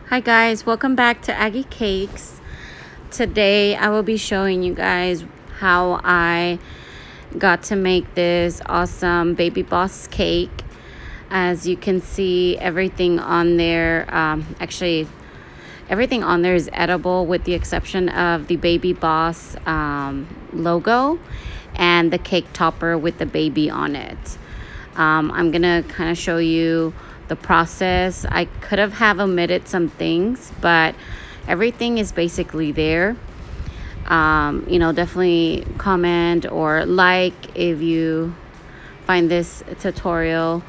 Hi guys, welcome back to Aggie Cakes. Today I will be showing you guys how I got to make this awesome baby boss cake. As you can see, everything on there, actually everything on there is edible with the exception of the baby boss logo and the cake topper with the baby on it. I'm gonna kind of show you the process. I could have omitted some things, but everything is basically there. Definitely comment or like if you find this tutorial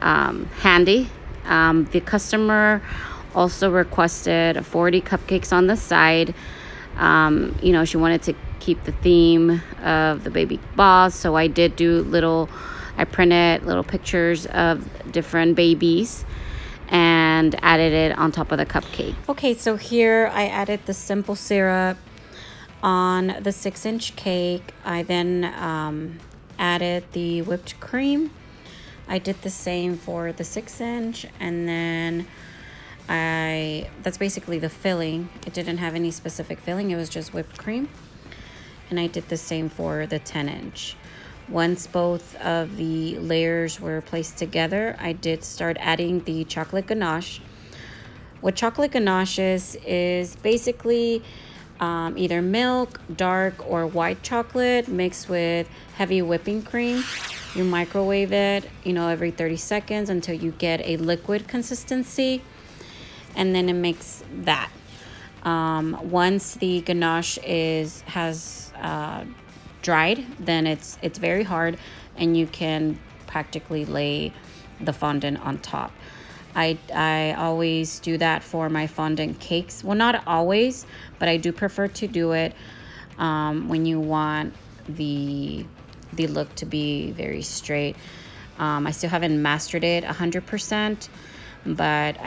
handy. The customer also requested 40 cupcakes on the side. She wanted to keep the theme of the baby boss, so I did do I printed little pictures of different babies and added it on top of the cupcake. Okay, so here I added the simple syrup on the 6-inch cake. I then added the whipped cream. I did the same for the 6-inch, and then that's basically the filling. It didn't have any specific filling, it was just whipped cream. And I did the same for the 10-inch. Once both of the layers were placed together, I did start adding the chocolate ganache. What chocolate ganache is basically either milk, dark or white chocolate mixed with heavy whipping cream. You microwave it, every 30 seconds until you get a liquid consistency, and then it makes that. Once the ganache has dried, then it's very hard, and you can practically lay the fondant on top. I always do that for my fondant cakes. Well, not always, but I do prefer to do it when you want the look to be very straight. I still haven't mastered it 100%, but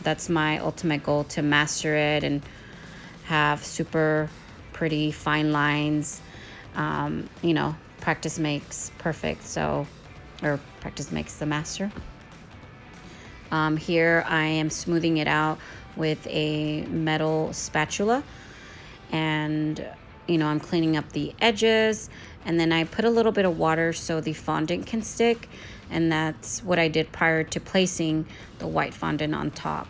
that's my ultimate goal, to master it and have super pretty fine lines. Practice makes perfect, or practice makes the master. Here I am smoothing it out with a metal spatula, and I'm cleaning up the edges, and then I put a little bit of water so the fondant can stick, and that's what I did prior to placing the white fondant on top.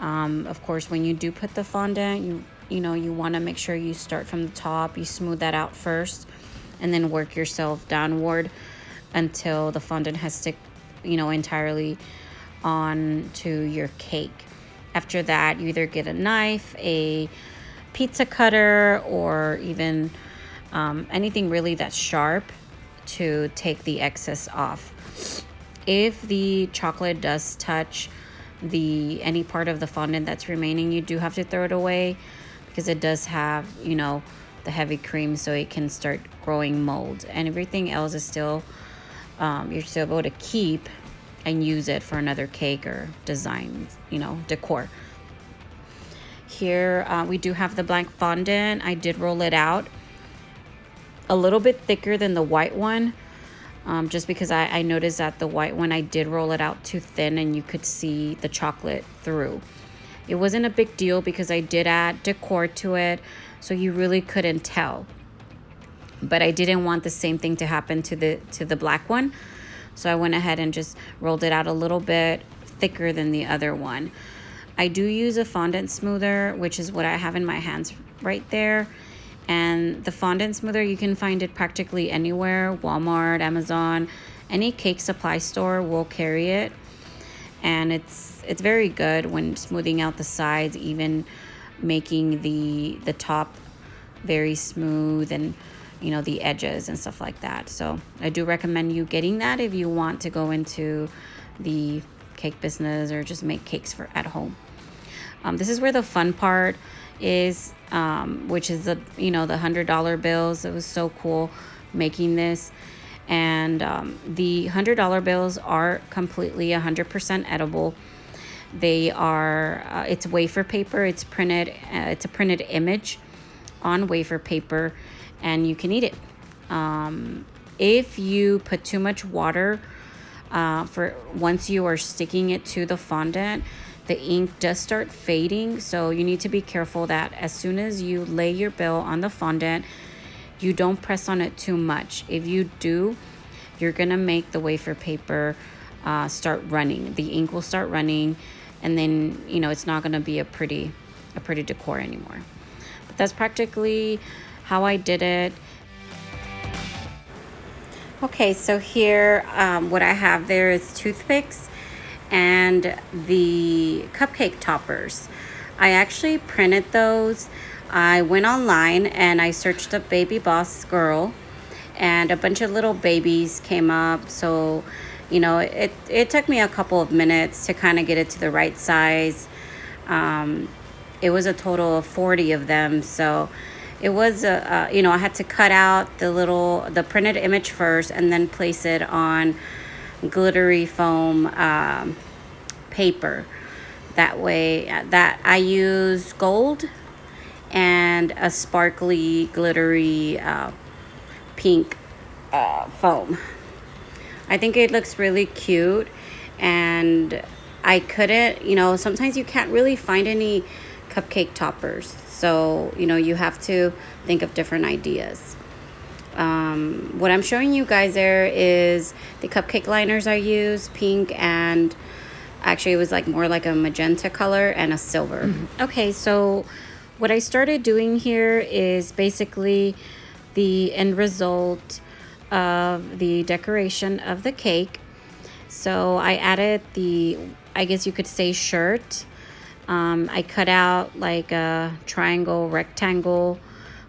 Of course, when you do put the fondant, you want to make sure you start from the top. You smooth that out first, and then work yourself downward until the fondant has stick, entirely onto your cake. After that, you either get a knife, a pizza cutter, or even anything really that's sharp to take the excess off. If the chocolate does touch any part of the fondant that's remaining, you do have to throw it away, because it does have the heavy cream, so it can start growing mold, and everything else is still you're still able to keep and use it for another cake or design, decor. Here we do have the blank fondant. I did roll it out a little bit thicker than the white one, just because I noticed that the white one, I did roll it out too thin and you could see the chocolate through. It wasn't a big deal because I did add decor to it, so you really couldn't tell. But I didn't want the same thing to happen to the black one, so I went ahead and just rolled it out a little bit thicker than the other one. I do use a fondant smoother, which is what I have in my hands right there. And the fondant smoother, you can find it practically anywhere. Walmart, Amazon, any cake supply store will carry it. And it's very good when smoothing out the sides, even making the top very smooth, and the edges and stuff like that. So I do recommend you getting that if you want to go into the cake business or just make cakes at home. This is where the fun part is, which is the $100 bills. It was so cool making this. And the $100 bills are completely 100% edible. They are it's wafer paper. It's printed. It's a printed image on wafer paper, and you can eat it. If you put too much water for once you are sticking it to the fondant, the ink does start fading. So you need to be careful that as soon as you lay your bill on the fondant, you don't press on it too much. If you do, you're gonna make the wafer paper start running. The ink will start running, and then it's not gonna be a pretty decor anymore. But that's practically how I did it. Okay, so here what I have there is toothpicks and the cupcake toppers. I actually printed those. I went online and I searched up Baby Boss Girl, and a bunch of little babies came up. So it took me a couple of minutes to kind of get it to the right size. It was a total of 40 of them, so it was I had to cut out the printed image first and then place it on glittery foam paper. That way, that I use gold and a sparkly glittery pink foam. I think it looks really cute, and I couldn't, sometimes you can't really find any cupcake toppers, so you have to think of different ideas. What I'm showing you guys there is the cupcake liners I use, pink, and actually it was more like a magenta color and a silver. Okay, so what I started doing here is basically the end result of the decoration of the cake. So I added I guess you could say, shirt. I cut out like a triangle, rectangle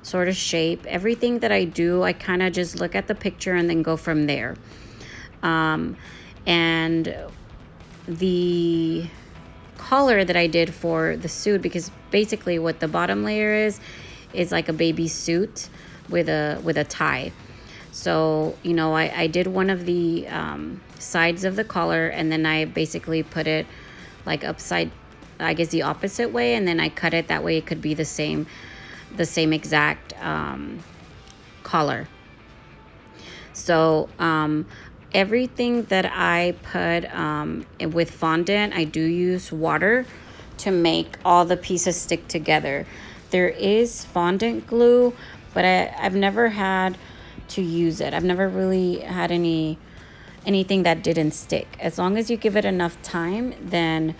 sort of shape. Everything that I do, I kind of just look at the picture and then go from there. And the collar that I did for the suit, because basically what the bottom layer is like a baby suit with a tie. So I did one of the sides of the collar, and then I basically put it like upside, I guess the opposite way, and then I cut it that way it could be the same exact collar. So everything that I put with fondant, I do use water to make all the pieces stick together. There is fondant glue, but I've never had to use it. I've never really had anything that didn't stick. As long as you give it enough time, then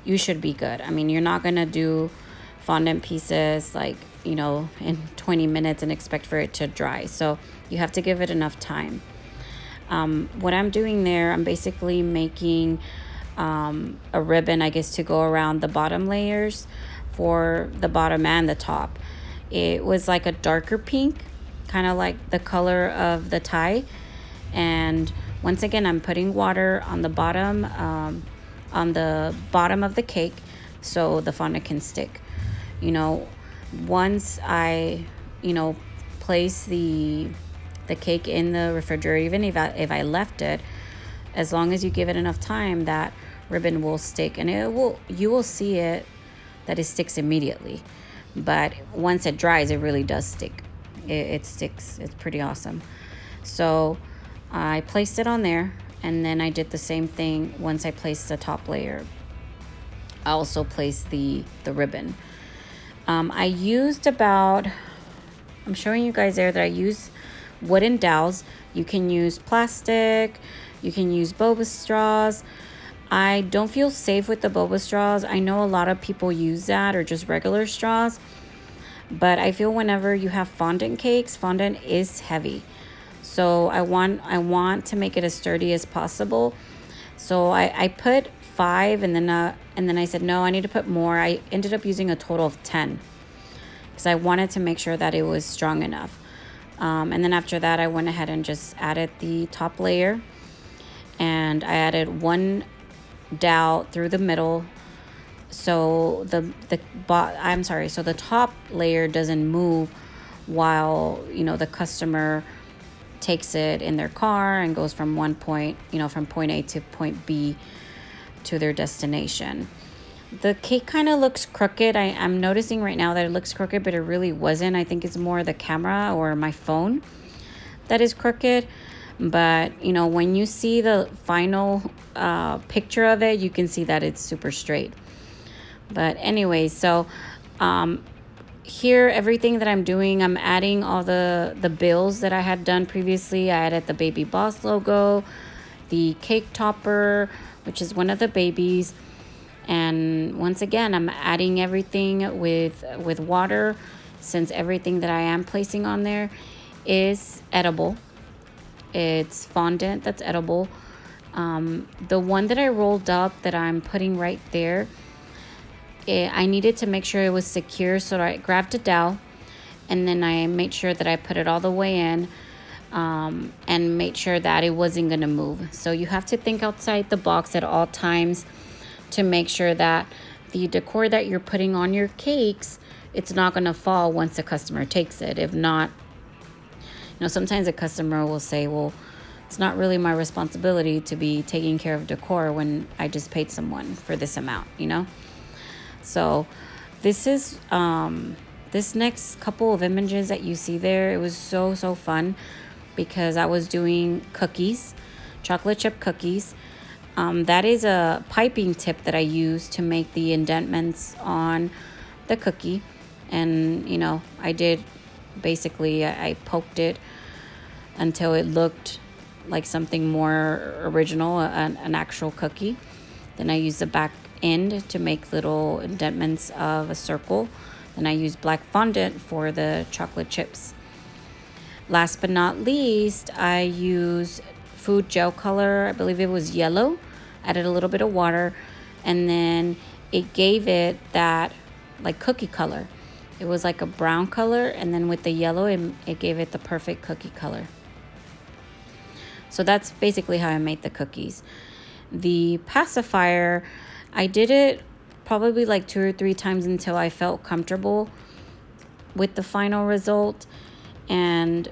you should be good. I mean, you're not gonna do fondant pieces in 20 minutes and expect for it to dry. So you have to give it enough time. What I'm doing there, I'm basically making a ribbon, I guess, to go around the bottom layers for the bottom and the top. It was like a darker pink, kind of like the color of the tie. And once again, I'm putting water on the bottom of the cake so the fondant can stick. Once I place the cake in the refrigerator, even if I left it, as long as you give it enough time, that ribbon will stick, and you will see it that it sticks immediately. But once it dries, it really does stick. It sticks. It's pretty awesome. So I placed it on there, and then I did the same thing once I placed the top layer. I also placed the ribbon. I used I'm showing you guys there that I use wooden dowels. You can use plastic, you can use boba straws. I don't feel safe with the boba straws. I know a lot of people use that, or just regular straws, but I feel whenever you have fondant cakes, fondant is heavy. So I want to make it as sturdy as possible. So I put 5, and then I said, no, I need to put more. I ended up using a total of 10 because I wanted to make sure that it was strong enough. And then after that, I went ahead and just added the top layer, and I added 1 dowel through the middle, so the top layer doesn't move while the customer takes it in their car and goes from one point, from point A to point B to their destination. The cake kind of looks crooked. I'm noticing right now that it looks crooked, but it really wasn't. I think it's more the camera or my phone that is crooked. But, when you see the final picture of it, you can see that it's super straight. But anyway, so here, everything that I'm doing, I'm adding all the bills that I had done previously. I added the Baby Boss logo, the cake topper, which is one of the babies. And once again, I'm adding everything with water, since everything that I am placing on there is edible. It's fondant that's edible. The one that I rolled up that I'm putting right there, I needed to make sure it was secure, so I grabbed a dowel and then I made sure that I put it all the way in, and made sure that it wasn't going to move. So you have to think outside the box at all times to make sure that the decor that you're putting on your cakes, it's not going to fall once the customer takes it. If not, sometimes a customer will say, well, it's not really my responsibility to be taking care of decor when I just paid someone for this amount, So this is this next couple of images that you see there, it was so fun because I was doing cookies, chocolate chip cookies. That is a piping tip that I use to make the indentaments on the cookie. And, I did basically, I poked it until it looked like something more original, an actual cookie. Then I used the back end to make little indentaments of a circle. Then I used black fondant for the chocolate chips. Last but not least, I used food gel color. I believe it was yellow. Added a little bit of water, and then it gave it that like cookie color. It was like a brown color, and then with the yellow, it gave it the perfect cookie color. So that's basically how I made the cookies. The pacifier, I did it probably like 2 or 3 times until I felt comfortable with the final result. And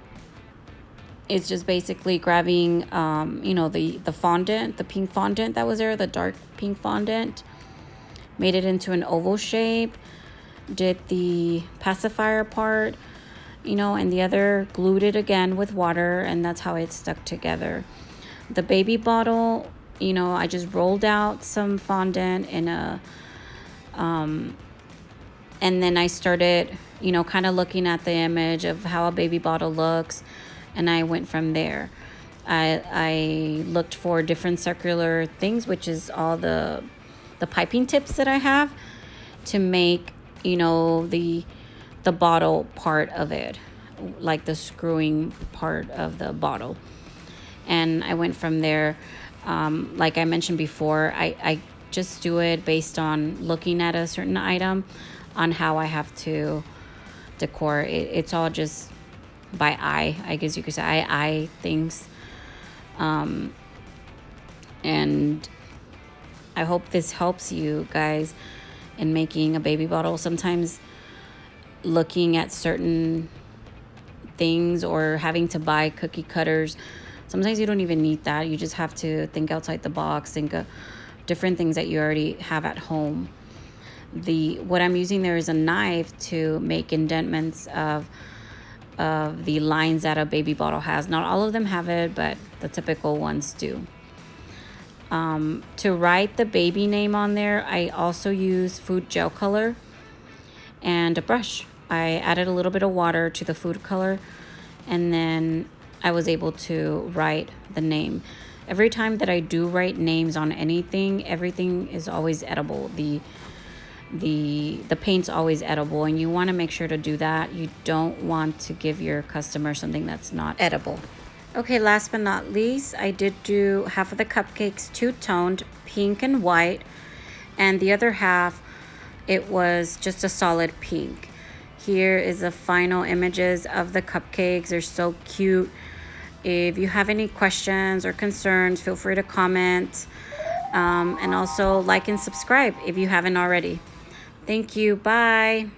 it's just basically grabbing, the fondant, the pink fondant that was there, the dark pink fondant, made it into an oval shape, did the pacifier part, and the other glued it again with water, and that's how it stuck together. The baby bottle, I just rolled out some fondant in a, and then I started, kind of looking at the image of how a baby bottle looks, and I went from there. I looked for different circular things, which is all the piping tips that I have to make, the bottle part of it, like the screwing part of the bottle. And I went from there. Like I mentioned before, I just do it based on looking at a certain item on how I have to decor. It's all just by eye, I guess you could say. I things. And I hope this helps you guys in making a baby bottle. Sometimes looking at certain things or having to buy cookie cutters, sometimes you don't even need that. You just have to think outside the box, think of different things that you already have at home. What I'm using there is a knife to make indentaments of the lines that a baby bottle has. Not all of them have it, but the typical ones do. To write the baby name on there, I also use food gel color and a brush. I added a little bit of water to the food color, and then I was able to write the name. Every time that I do write names on anything, everything is always edible. The paint's always edible, and you want to make sure to do that. You don't want to give your customer something that's not edible. Okay, last but not least, I did do half of the cupcakes two-toned, pink and white, and the other half, it was just a solid pink. Here is the final images of the cupcakes. They're so cute. If you have any questions or concerns, feel free to comment, and also like and subscribe if you haven't already. Thank you. Bye.